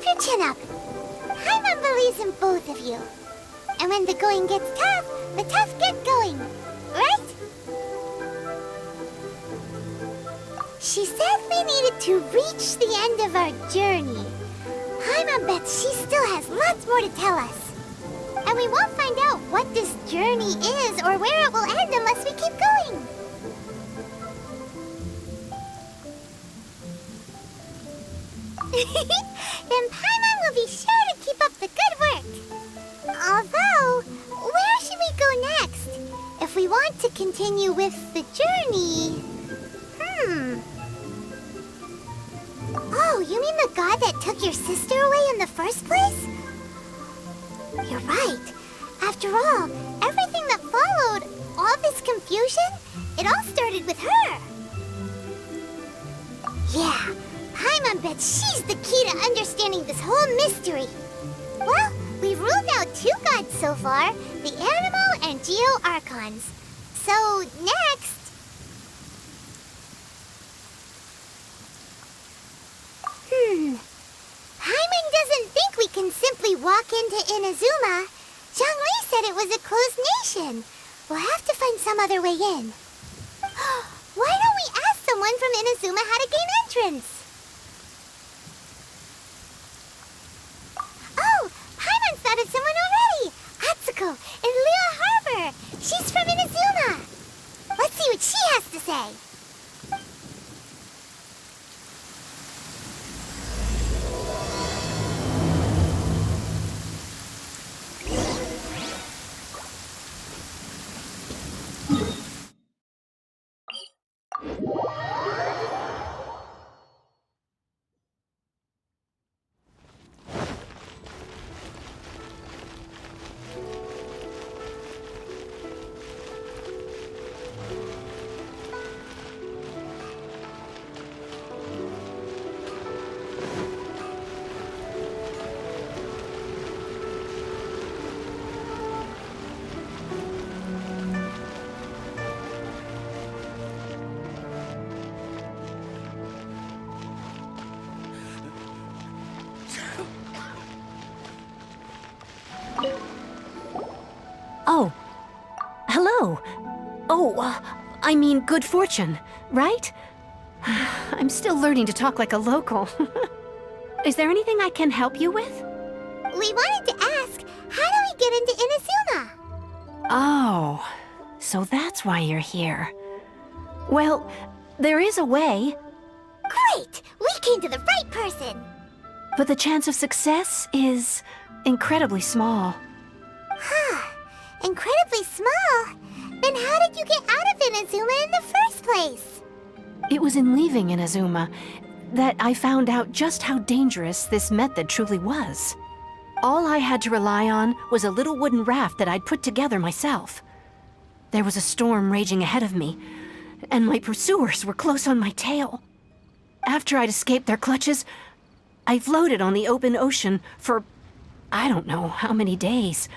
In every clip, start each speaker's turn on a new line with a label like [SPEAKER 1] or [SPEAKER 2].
[SPEAKER 1] your chin up. Paimon believes in both of you. And when the going gets tough, the tough get going. Right? She said we needed to reach the end of our journey. Paimon bets she still has lots more to tell us. And we won't find out what this journey is or where it will end unless we keep going. Then Paimon will be sure to keep up the good work. Although, where should we go next? If we want to continue with the journey... Oh, you mean the god that took your sister away in the first place? You're right. After all, everything that followed, all this confusion, it all started with her. Yeah, Paimon bets she's the key to understanding this whole mystery. Well, we've ruled out 2 gods so far, the Animal and Geo Archons. So, next... Paimon doesn't think we can simply walk into Inazuma. Zhongli said it was a closed nation. We'll have to find some other way in. Why don't we ask someone from Inazuma how to gain entrance? Oh, Paimon's thought of someone already! Atsuko in Liyue Harbor! She's from Inazuma! Let's see what she has to say.
[SPEAKER 2] Oh. Hello. Oh, I mean good fortune, right? I'm still learning to talk like a local. Is there anything I can help you with?
[SPEAKER 1] We wanted to ask, how do we get into Inazuma?
[SPEAKER 2] Oh, so that's why you're here. Well, there is a way.
[SPEAKER 1] Great! We came to the right person!
[SPEAKER 2] But the chance of success is incredibly small.
[SPEAKER 1] Huh. Incredibly small? Then how did you get out of Inazuma in the first place?
[SPEAKER 2] It was in leaving Inazuma that I found out just how dangerous this method truly was. All I had to rely on was a little wooden raft that I'd put together myself. There was a storm raging ahead of me, and my pursuers were close on my tail. After I'd escaped their clutches, I floated on the open ocean for I don't know how many days.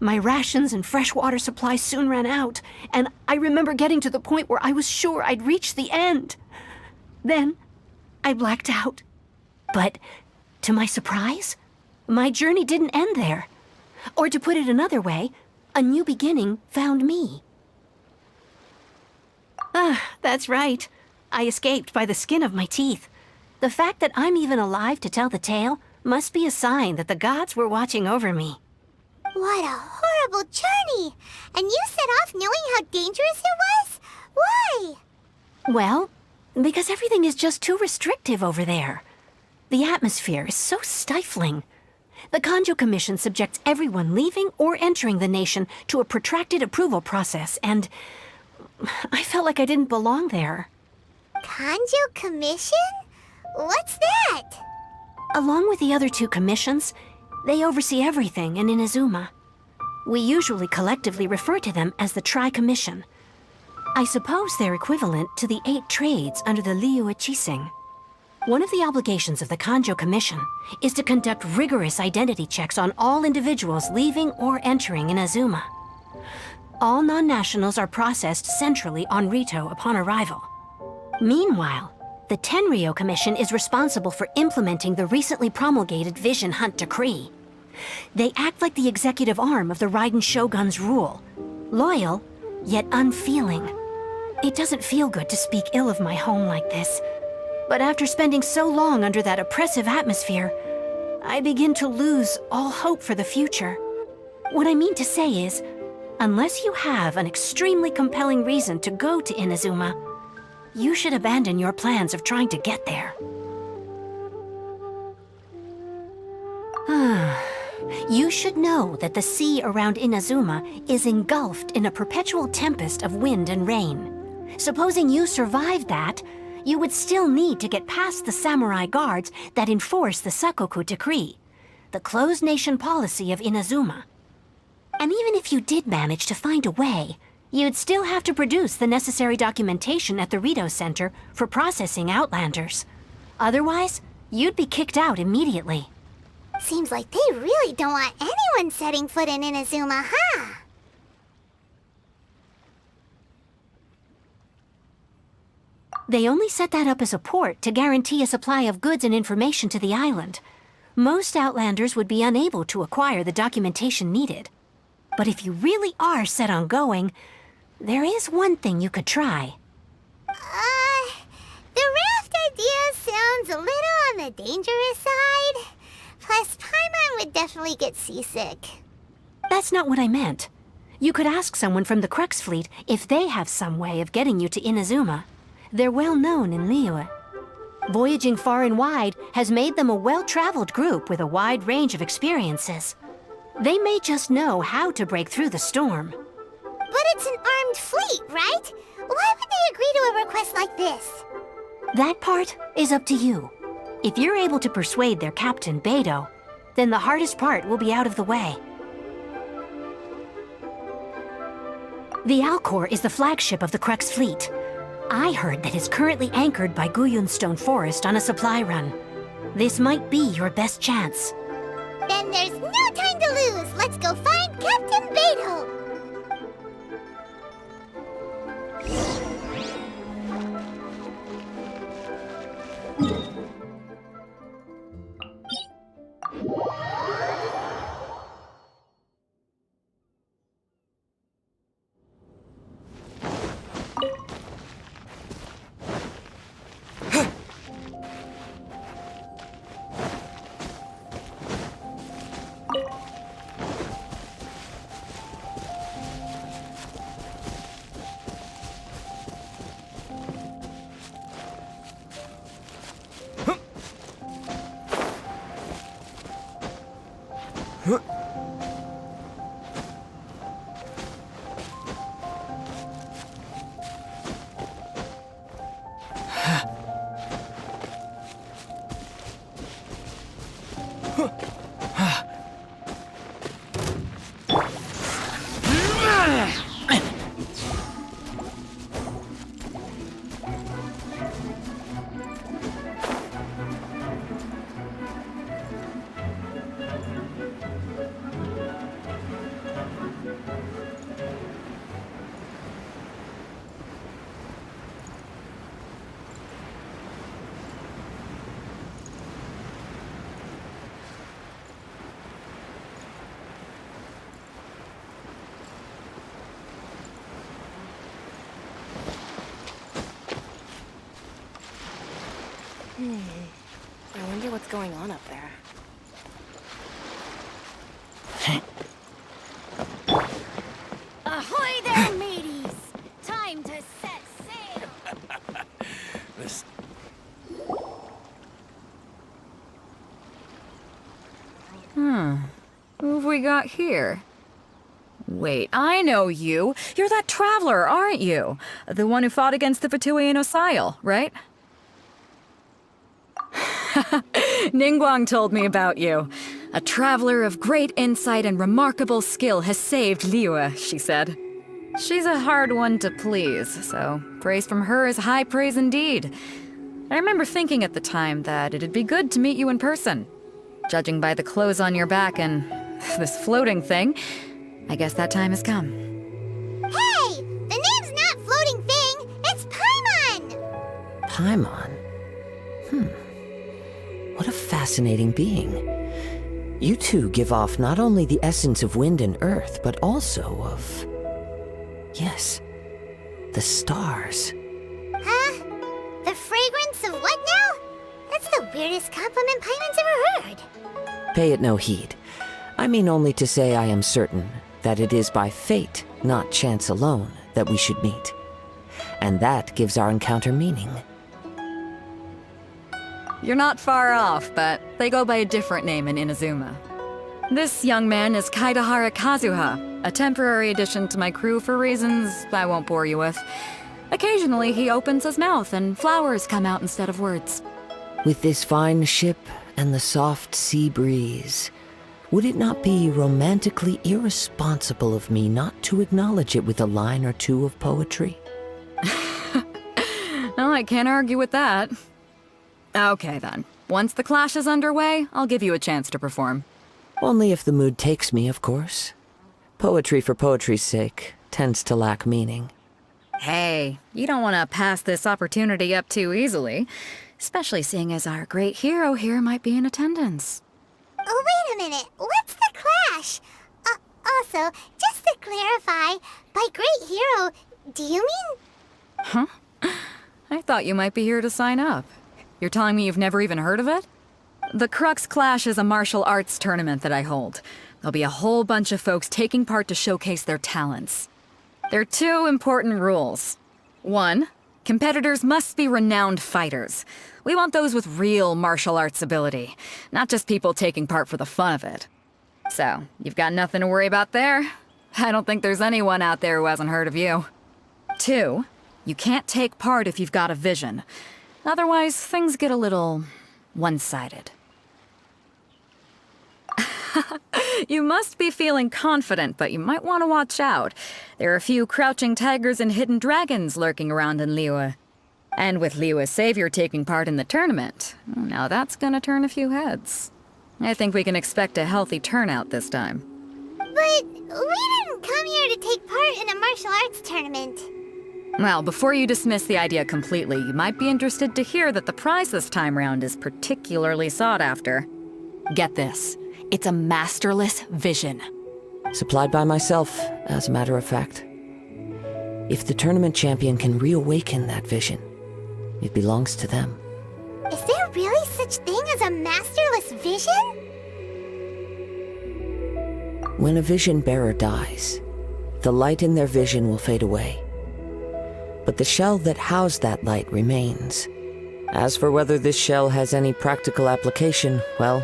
[SPEAKER 2] My rations and fresh water supply soon ran out, and I remember getting to the point where I was sure I'd reached the end. Then, I blacked out. But, to my surprise, my journey didn't end there. Or to put it another way, a new beginning found me. That's right. I escaped by the skin of my teeth. The fact that I'm even alive to tell the tale must be a sign that the gods were watching over me.
[SPEAKER 1] What a horrible journey! And you set off knowing how dangerous it was? Why?
[SPEAKER 2] Well, because everything is just too restrictive over there. The atmosphere is so stifling. The Kanjo Commission subjects everyone leaving or entering the nation to a protracted approval process, and I felt like I didn't belong there.
[SPEAKER 1] Kanjo Commission? What's that?
[SPEAKER 2] Along with the other 2 commissions, they oversee everything in Inazuma. We usually collectively refer to them as the Tri-Commission. I suppose they're equivalent to the 8 trades under the Liyue Chising. One of the obligations of the Kanjo Commission is to conduct rigorous identity checks on all individuals leaving or entering Inazuma. All non-nationals are processed centrally on Rito upon arrival. Meanwhile, The Tenryo Commission is responsible for implementing the recently promulgated Vision Hunt Decree. They act like the executive arm of the Raiden Shogun's rule. Loyal, yet unfeeling. It doesn't feel good to speak ill of my home like this. But after spending so long under that oppressive atmosphere, I begin to lose all hope for the future. What I mean to say is, unless you have an extremely compelling reason to go to Inazuma, you should abandon your plans of trying to get there. You should know that the sea around Inazuma is engulfed in a perpetual tempest of wind and rain. Supposing you survived that, you would still need to get past the samurai guards that enforce the Sakoku Decree, the closed nation policy of Inazuma. And even if you did manage to find a way, you'd still have to produce the necessary documentation at the Rito Center for processing Outlanders. Otherwise, you'd be kicked out immediately.
[SPEAKER 1] Seems like they really don't want anyone setting foot in Inazuma, huh?
[SPEAKER 2] They only set that up as a port to guarantee a supply of goods and information to the island. Most Outlanders would be unable to acquire the documentation needed. But if you really are set on going, there is one thing you could try.
[SPEAKER 1] The raft idea sounds a little on the dangerous side. Plus, Paimon would definitely get seasick.
[SPEAKER 2] That's not what I meant. You could ask someone from the Crux Fleet if they have some way of getting you to Inazuma. They're well known in Liyue. Voyaging far and wide has made them a well-traveled group with a wide range of experiences. They may just know how to break through the storm.
[SPEAKER 1] But it's an armed fleet, right? Why would they agree to a request like this?
[SPEAKER 2] That part is up to you. If you're able to persuade their captain, Beidou, then the hardest part will be out of the way. The Alcor is the flagship of the Crux Fleet. I heard that it's currently anchored by Guyunstone Forest on a supply run. This might be your best chance.
[SPEAKER 1] Then there's no time to lose. Let's go find Captain Beidou.
[SPEAKER 3] I wonder what's going on up there.
[SPEAKER 4] Ahoy there, mateys! Time to set sail!
[SPEAKER 5] This...
[SPEAKER 6] Who have we got here? Wait, I know you. You're that traveler, aren't you? The one who fought against the Fatui and Osile, right? Ningguang told me about you. A traveler of great insight and remarkable skill has saved Liyue, she said. She's a hard one to please, so praise from her is high praise indeed. I remember thinking at the time that it'd be good to meet you in person. Judging by the clothes on your back and this floating thing, I guess that time has come.
[SPEAKER 1] Hey! The name's not Floating Thing, it's Paimon!
[SPEAKER 5] Paimon?
[SPEAKER 7] a fascinating being. You two give off not only the essence of wind and earth, but also of... yes, the stars.
[SPEAKER 1] Huh? The fragrance of what now? That's the weirdest compliment Paimon's ever heard.
[SPEAKER 7] Pay it no heed. I mean only to say I am certain that it is by fate, not chance alone, that we should meet. And that gives our encounter meaning.
[SPEAKER 6] You're not far off, but they go by a different name in Inazuma. This young man is Kaidahara Kazuha, a temporary addition to my crew for reasons I won't bore you with. Occasionally, he opens his mouth and flowers come out instead of words.
[SPEAKER 7] With this fine ship and the soft sea breeze, would it not be romantically irresponsible of me not to acknowledge it with a line or two of poetry?
[SPEAKER 6] Well, I can't argue with that. Okay then. Once the clash is underway, I'll give you a chance to perform.
[SPEAKER 7] Only if the mood takes me, of course. Poetry for poetry's sake tends to lack meaning.
[SPEAKER 6] Hey, you don't want to pass this opportunity up too easily, especially seeing as our great hero here might be in attendance.
[SPEAKER 1] Oh, wait a minute. What's the clash? Also, just to clarify, by great hero, do you mean...
[SPEAKER 6] Huh? I thought you might be here to sign up. You're telling me you've never even heard of it? The Crux Clash is a martial arts tournament that I hold. There'll be a whole bunch of folks taking part to showcase their talents. There are 2 important rules. 1, competitors must be renowned fighters. We want those with real martial arts ability, not just people taking part for the fun of it. So, you've got nothing to worry about there. I don't think there's anyone out there who hasn't heard of you. 2, you can't take part if you've got a vision. Otherwise, things get a little one-sided. You must be feeling confident, but you might want to watch out. There are a few crouching tigers and hidden dragons lurking around in Liyue. And with Liyue's savior taking part in the tournament, now that's gonna turn a few heads. I think we can expect a healthy turnout this time.
[SPEAKER 1] But we didn't come here to take part in a martial arts tournament.
[SPEAKER 6] Well, before you dismiss the idea completely, you might be interested to hear that the prize this time round is particularly sought after. Get this. It's a masterless vision.
[SPEAKER 7] Supplied by myself, as a matter of fact. If the tournament champion can reawaken that vision, it belongs to them.
[SPEAKER 1] Is there really such thing as a masterless vision?
[SPEAKER 7] When a vision bearer dies, the light in their vision will fade away. But the shell that housed that light remains. As for whether this shell has any practical application, well,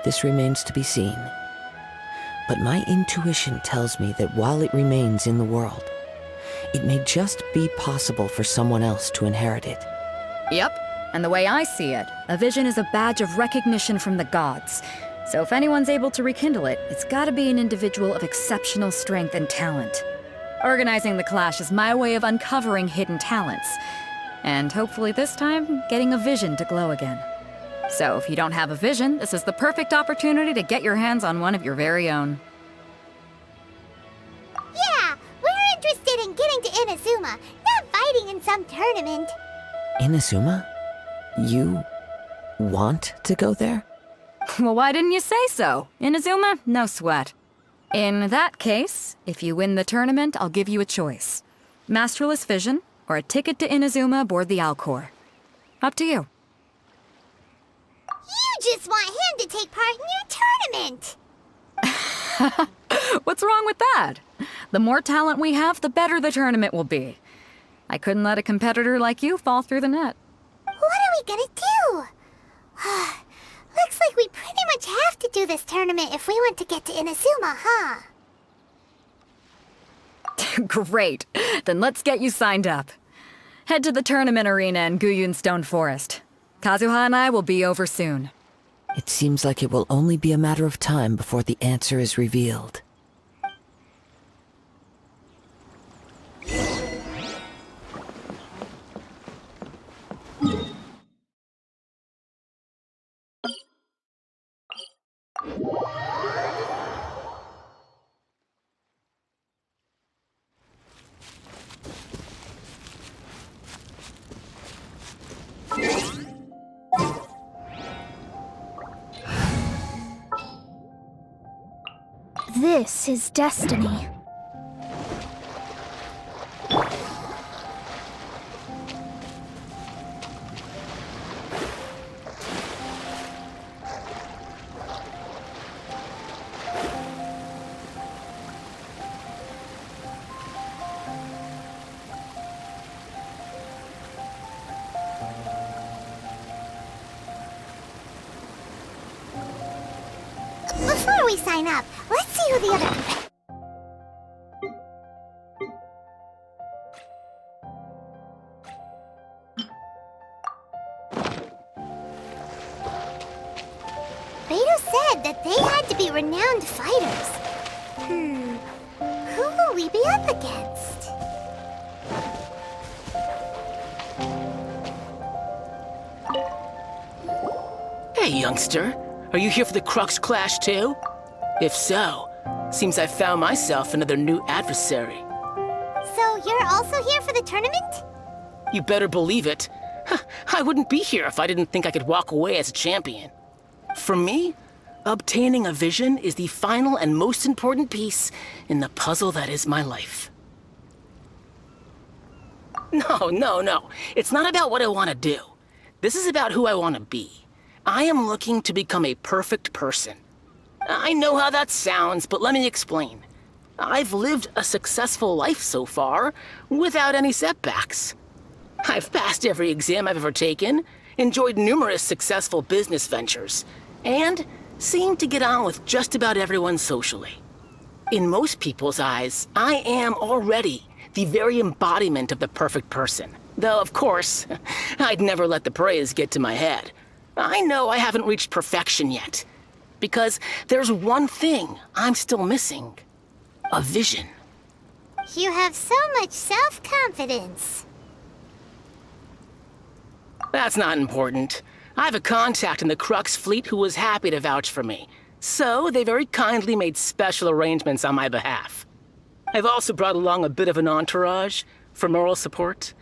[SPEAKER 7] this remains to be seen. But my intuition tells me that while it remains in the world, it may just be possible for someone else to inherit it.
[SPEAKER 6] Yep, and the way I see it, a vision is a badge of recognition from the gods. So if anyone's able to rekindle it, it's gotta be an individual of exceptional strength and talent. Organizing the clash is my way of uncovering hidden talents. And hopefully this time, getting a vision to glow again. So if you don't have a vision, this is the perfect opportunity to get your hands on one of your very own.
[SPEAKER 1] Yeah, we're interested in getting to Inazuma, not fighting in some tournament.
[SPEAKER 7] Inazuma? You want to go there?
[SPEAKER 6] Well, why didn't you say so? Inazuma? No sweat. In that case, if you win the tournament, I'll give you a choice. Masterless Vision, or a ticket to Inazuma aboard the Alcor. Up to you.
[SPEAKER 1] You just want him to take part in your tournament.
[SPEAKER 6] What's wrong with that? The more talent we have, the better the tournament will be. I couldn't let a competitor like you fall through the net.
[SPEAKER 1] What are we gonna do? Looks like we pretty much have to do this tournament if we want to get to Inazuma, huh?
[SPEAKER 6] Great. Then let's get you signed up. Head to the tournament arena in Guyun Stone Forest. Kazuha and I will be over soon.
[SPEAKER 7] It seems like it will only be a matter of time before the answer is revealed.
[SPEAKER 8] This is destiny.
[SPEAKER 1] Before we sign up, let's see who the other... Beto said that they had to be renowned fighters. Who will we be up against?
[SPEAKER 9] Hey, youngster. Are you here for the Crux Clash too? If so, seems I found myself another new adversary.
[SPEAKER 1] So you're also here for the tournament?
[SPEAKER 9] You better believe it. I wouldn't be here if I didn't think I could walk away as a champion. For me, obtaining a vision is the final and most important piece in the puzzle that is my life. No. It's not about what I want to do. This is about who I want to be. I am looking to become a perfect person. I know how that sounds, but let me explain. I've lived a successful life so far, without any setbacks. I've passed every exam I've ever taken, enjoyed numerous successful business ventures, and seem to get on with just about everyone socially. In most people's eyes, I am already the very embodiment of the perfect person. Though, of course, I'd never let the praise get to my head. I know I haven't reached perfection yet, because there's one thing I'm still missing. A vision.
[SPEAKER 1] You have so much self-confidence.
[SPEAKER 9] That's not important. I have a contact in the Crux fleet who was happy to vouch for me, so they very kindly made special arrangements on my behalf. I've also brought along a bit of an entourage for moral support.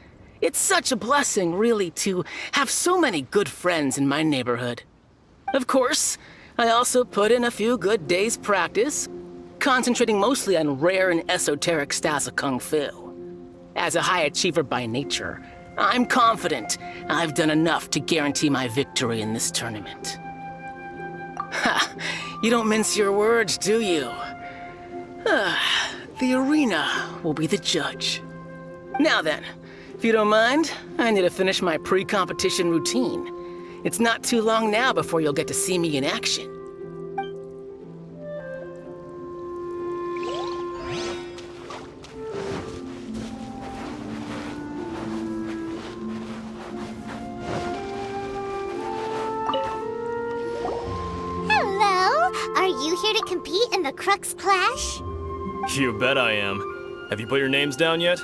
[SPEAKER 9] It's such a blessing, really, to have so many good friends in my neighborhood. Of course, I also put in a few good days' practice, concentrating mostly on rare and esoteric styles of Kung Fu. As a high achiever by nature, I'm confident I've done enough to guarantee my victory in this tournament. Ha! You don't mince your words, do you? The arena will be the judge. Now then, if you don't mind, I need to finish my pre-competition routine. It's not too long now before you'll get to see me in action.
[SPEAKER 1] Hello! Are you here to compete in the Crux Clash?
[SPEAKER 10] You bet I am. Have you put your names down yet?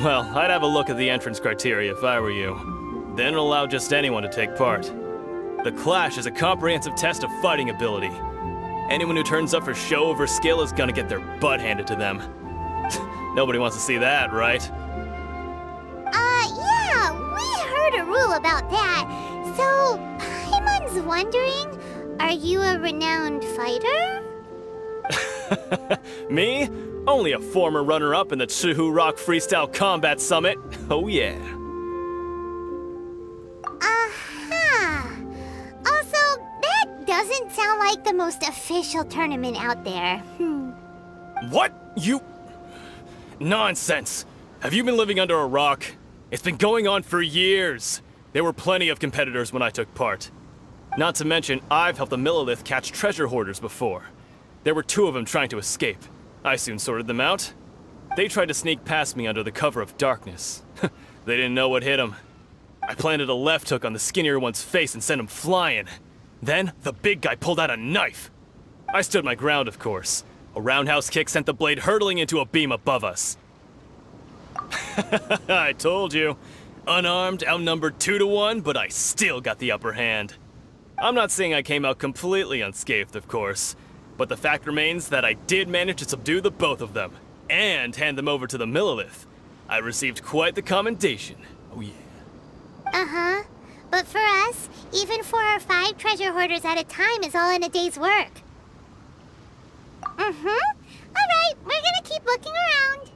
[SPEAKER 10] Well, I'd have a look at the entrance criteria if I were you. Then allow just anyone to take part. The Clash is a comprehensive test of fighting ability. Anyone who turns up for show over skill is gonna get their butt handed to them. Nobody wants to see that, right?
[SPEAKER 1] Yeah, we heard a rule about that. So, Paimon's wondering, are you a renowned fighter?
[SPEAKER 10] Me? Only a former runner-up in the Chihu Rock Freestyle Combat Summit. Oh yeah.
[SPEAKER 1] Also, that doesn't sound like the most official tournament out there.
[SPEAKER 10] What? You... Nonsense. Have you been living under a rock? It's been going on for years. There were plenty of competitors when I took part. Not to mention, I've helped the Millilith catch treasure hoarders before. There were 2 of them trying to escape. I soon sorted them out. They tried to sneak past me under the cover of darkness. They didn't know what hit them. I planted a left hook on the skinnier one's face and sent him flying. Then, the big guy pulled out a knife. I stood my ground, of course. A roundhouse kick sent the blade hurtling into a beam above us. I told you. Unarmed, outnumbered 2-1, but I still got the upper hand. I'm not saying I came out completely unscathed, of course. But the fact remains that I did manage to subdue the both of them, and hand them over to the Millilith. I received quite the commendation. Oh yeah.
[SPEAKER 1] Uh-huh. But for us, even 4 or 5 treasure hoarders at a time is all in a day's work. Alright, we're gonna keep looking around.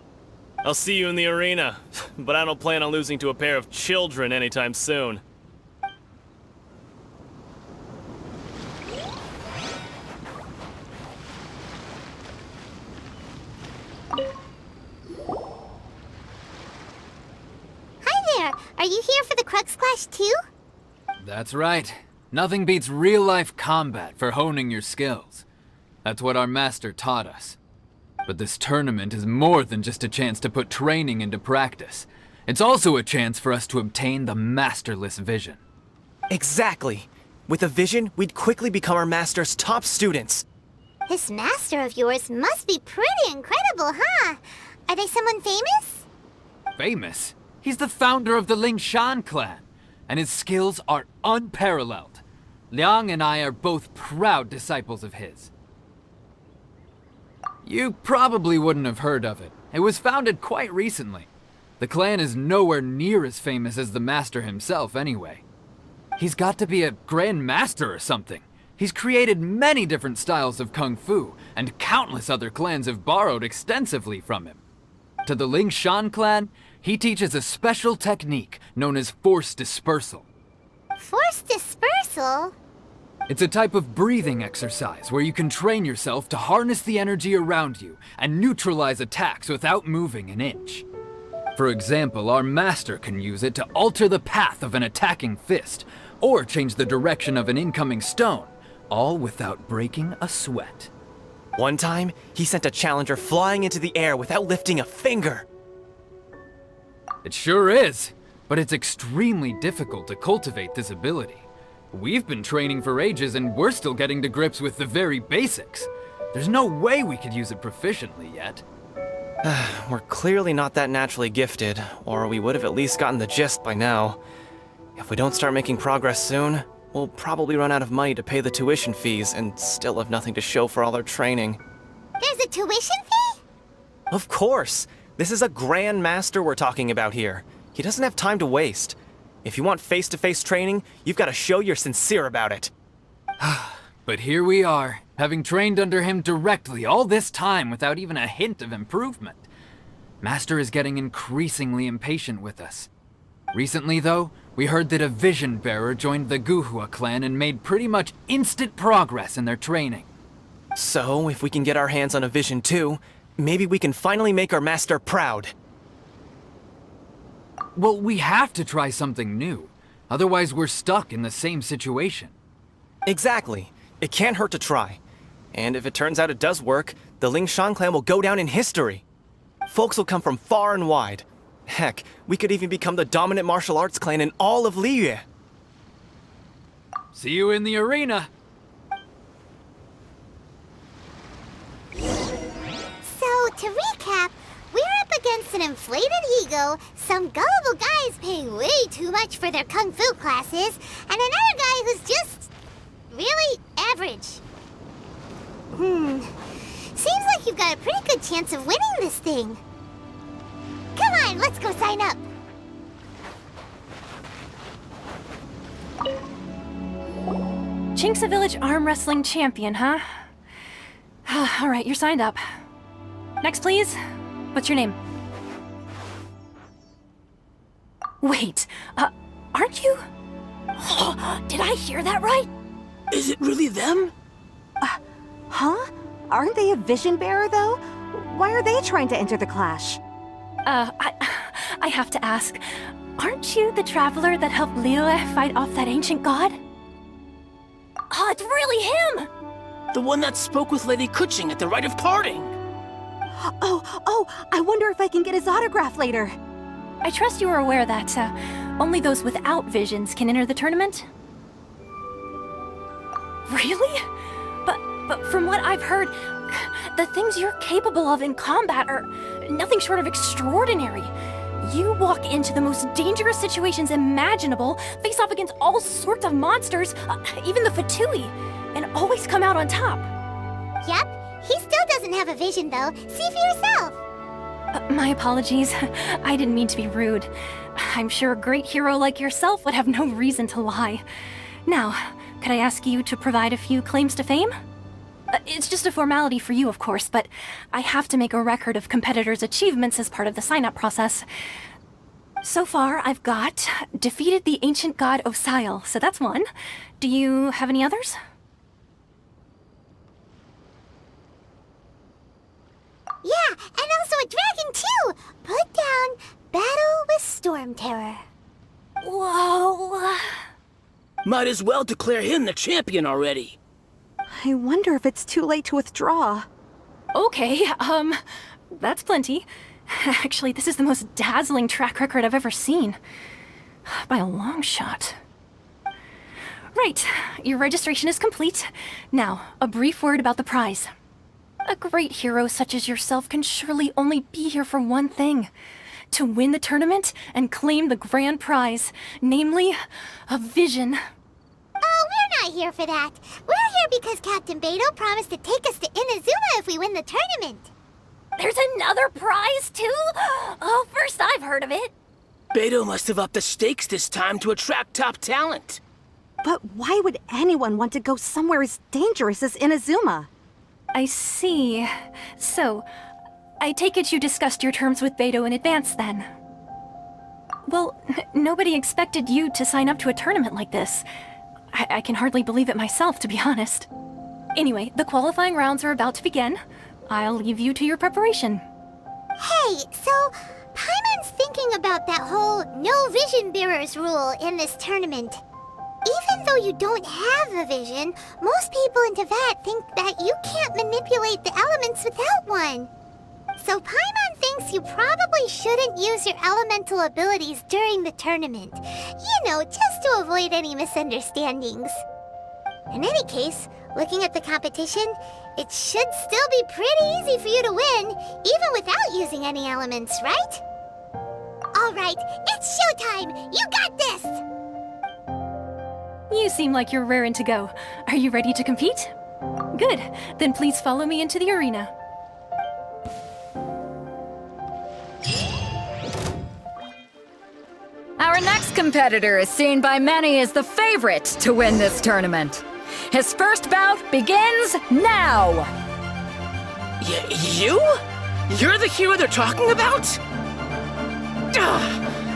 [SPEAKER 10] I'll see you in the arena, but I don't plan on losing to a pair of children anytime soon.
[SPEAKER 1] Hi there, are you here for the Crux Clash too?
[SPEAKER 5] That's right. Nothing beats real-life combat for honing your skills. That's what our master taught us. But this tournament is more than just a chance to put training into practice. It's also a chance for us to obtain the masterless vision.
[SPEAKER 11] Exactly. With a vision, we'd quickly become our master's top students.
[SPEAKER 1] This master of yours must be pretty incredible, huh? Are they someone famous?
[SPEAKER 5] Famous? He's the founder of the Lingshan clan, and his skills are unparalleled. Liang and I are both proud disciples of his. You probably wouldn't have heard of it. It was founded quite recently. The clan is nowhere near as famous as the master himself anyway. He's got to be a grand master or something. He's created many different styles of kung fu, and countless other clans have borrowed extensively from him. To the Lingshan clan, he teaches a special technique known as force dispersal.
[SPEAKER 1] Force dispersal?
[SPEAKER 5] It's a type of breathing exercise where you can train yourself to harness the energy around you and neutralize attacks without moving an inch. For example, our master can use it to alter the path of an attacking fist, or change the direction of an incoming stone, all without breaking a sweat.
[SPEAKER 11] One time, he sent a challenger flying into the air without lifting a finger.
[SPEAKER 5] It sure is, but it's extremely difficult to cultivate this ability. We've been training for ages and we're still getting to grips with the very basics. There's no way we could use it proficiently yet.
[SPEAKER 11] We're clearly not that naturally gifted, or we would have at least gotten the gist by now. If we don't start making progress soon, we'll probably run out of money to pay the tuition fees and still have nothing to show for all our training.
[SPEAKER 1] There's a tuition fee?
[SPEAKER 11] Of course! This is a grand master we're talking about here. He doesn't have time to waste. If you want face-to-face training, you've got to show you're sincere about it.
[SPEAKER 5] But here we are, having trained under him directly all this time without even a hint of improvement. Master is getting increasingly impatient with us. Recently, though, we heard that a vision bearer joined the Guhua clan and made pretty much instant progress in their training.
[SPEAKER 11] So, if we can get our hands on a vision too, maybe we can finally make our master proud.
[SPEAKER 5] Well, we have to try something new. Otherwise, we're stuck in the same situation.
[SPEAKER 11] Exactly. It can't hurt to try. And if it turns out it does work, the Lingshan clan will go down in history. Folks will come from far and wide. Heck, we could even become the dominant martial arts clan in all of Liyue.
[SPEAKER 5] See you in the arena.
[SPEAKER 1] So, to recap, we're up against an inflated ego, some gullible guys paying way too much for their kung fu classes, and another guy who's just really average. Seems like you've got a pretty good chance of winning this thing. Come on, let's go sign up.
[SPEAKER 2] Chinksa Village arm wrestling champion, huh? All right, you're signed up. Next, please. What's your name? Wait, aren't you? Did I hear that right?
[SPEAKER 9] Is it really them?
[SPEAKER 12] Huh? Aren't they a vision bearer, though? Why are they trying to enter the clash?
[SPEAKER 2] I have to ask, aren't you the traveler that helped Liyue fight off that ancient god? Oh, it's really him!
[SPEAKER 9] The one that spoke with Lady Kuching at the rite of parting.
[SPEAKER 12] Oh, I wonder if I can get his autograph later.
[SPEAKER 2] I trust you are aware that only those without visions can enter the tournament? Really? But from what I've heard, the things you're capable of in combat are nothing short of extraordinary. You walk into the most dangerous situations imaginable, face off against all sorts of monsters, even the Fatui, and always come out on top.
[SPEAKER 1] Yep, he still doesn't have a vision though. See for yourself.
[SPEAKER 2] My apologies. I didn't mean to be rude. I'm sure a great hero like yourself would have no reason to lie. Now, could I ask you to provide a few claims to fame?
[SPEAKER 13] It's just a formality for you, of course, but I have to make a record of competitors' achievements as part of the sign-up process. So far, I've got defeated the ancient god Osile, so that's one. Do you have any others?
[SPEAKER 1] Yeah, and also a dragon too! Put down Battle with Storm Terror.
[SPEAKER 13] Whoa.
[SPEAKER 9] Might as well declare him the champion already.
[SPEAKER 12] I wonder if it's too late to withdraw.
[SPEAKER 13] Okay, that's plenty. Actually, this is the most dazzling track record I've ever seen. By a long shot. Right, your registration is complete. Now, a brief word about the prize. A great hero such as yourself can surely only be here for one thing. To win the tournament and claim the grand prize, namely, a vision.
[SPEAKER 1] Oh, we're not here for that. We're here because Captain Beto promised to take us to Inazuma if we win the tournament.
[SPEAKER 4] There's another prize, too? Oh, first I've heard of it.
[SPEAKER 9] Beto must have upped the stakes this time to attract top talent.
[SPEAKER 12] But why would anyone want to go somewhere as dangerous as Inazuma?
[SPEAKER 13] I see. So, I take it you discussed your terms with Beto in advance, then? Well, nobody expected you to sign up to a tournament like this. I can hardly believe it myself, to be honest. Anyway, the qualifying rounds are about to begin. I'll leave you to your preparation.
[SPEAKER 1] Hey, so Paimon's thinking about that whole no vision bearers rule in this tournament. Even though you don't have a vision, most people in Teyvat think that you can't manipulate the elements without one. So Paimon thinks you probably shouldn't use your elemental abilities during the tournament. You know, just to avoid any misunderstandings. In any case, looking at the competition, it should still be pretty easy for you to win, even without using any elements, right? Alright, it's showtime! You got this!
[SPEAKER 13] You seem like you're raring to go. Are you ready to compete? Good. Then please follow me into the arena.
[SPEAKER 6] Our next competitor is seen by many as the favorite to win this tournament. His first bout begins now!
[SPEAKER 9] You? You're the hero they're talking about?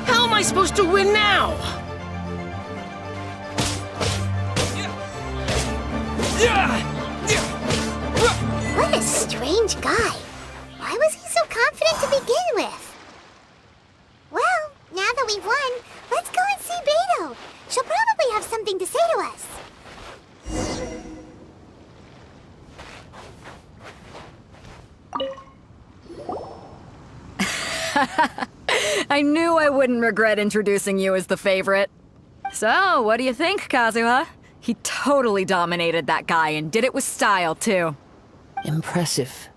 [SPEAKER 9] How am I supposed to win now?
[SPEAKER 1] What a strange guy. Why was he so confident to begin with? Well, now that we've won, let's go and see Beto. She'll probably have something to say to us.
[SPEAKER 6] I knew I wouldn't regret introducing you as the favorite. So, what do you think, Kazuha? He totally dominated that guy and did it with style, too.
[SPEAKER 7] Impressive.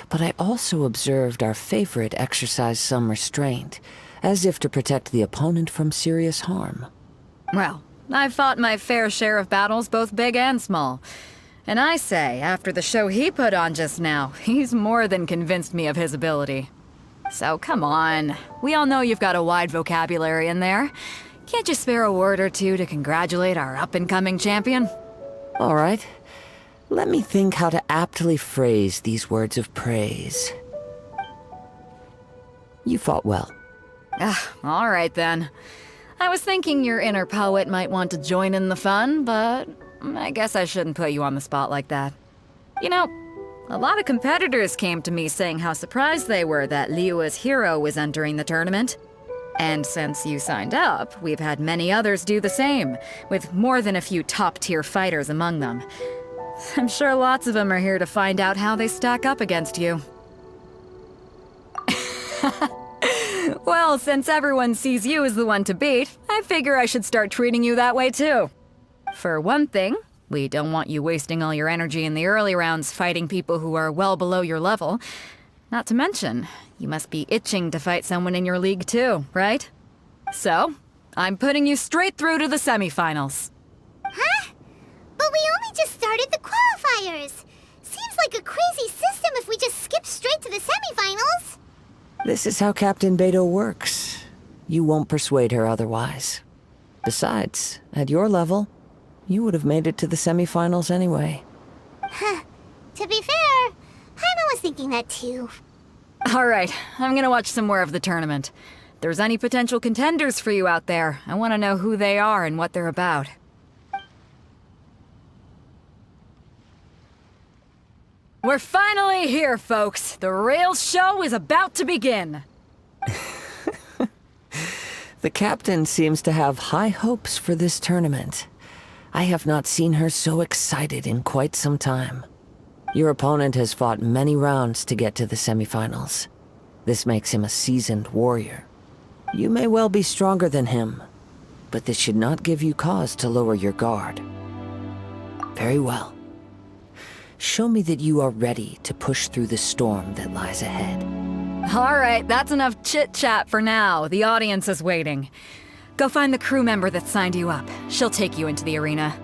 [SPEAKER 7] But I also observed our favorite exercise some restraint, as if to protect the opponent from serious harm.
[SPEAKER 6] Well, I've fought my fair share of battles, both big and small. And I say, after the show he put on just now, he's more than convinced me of his ability. So come on, we all know you've got a wide vocabulary in there. Can't you spare a word or two to congratulate our up-and-coming champion?
[SPEAKER 7] All right. Let me think how to aptly phrase these words of praise. You fought well.
[SPEAKER 6] All right then. I was thinking your inner poet might want to join in the fun, but I guess I shouldn't put you on the spot like that. You know, a lot of competitors came to me saying how surprised they were that Liyue's hero was entering the tournament. And since you signed up, we've had many others do the same, with more than a few top-tier fighters among them. I'm sure lots of them are here to find out how they stack up against you. Well, since everyone sees you as the one to beat, I figure I should start treating you that way too. For one thing, we don't want you wasting all your energy in the early rounds fighting people who are well below your level. Not to mention, you must be itching to fight someone in your league too, right? So, I'm putting you straight through to the semifinals.
[SPEAKER 1] Huh? But we only just started the qualifiers. Seems like a crazy system if we just skip straight to the semifinals.
[SPEAKER 7] This is how Captain Beto works. You won't persuade her otherwise. Besides, at your level, you would have made it to the semifinals anyway.
[SPEAKER 1] Huh. To be fair, Paimon was thinking that too.
[SPEAKER 6] Alright, I'm gonna watch some more of the tournament. If there's any potential contenders for you out there, I want to know who they are and what they're about. We're finally here, folks! The real show is about to begin!
[SPEAKER 7] The captain seems to have high hopes for this tournament. I have not seen her so excited in quite some time. Your opponent has fought many rounds to get to the semifinals. This makes him a seasoned warrior. You may well be stronger than him, but this should not give you cause to lower your guard. Very well. Show me that you are ready to push through the storm that lies ahead.
[SPEAKER 6] Alright, that's enough chit-chat for now. The audience is waiting. Go find the crew member that signed you up. She'll take you into the arena.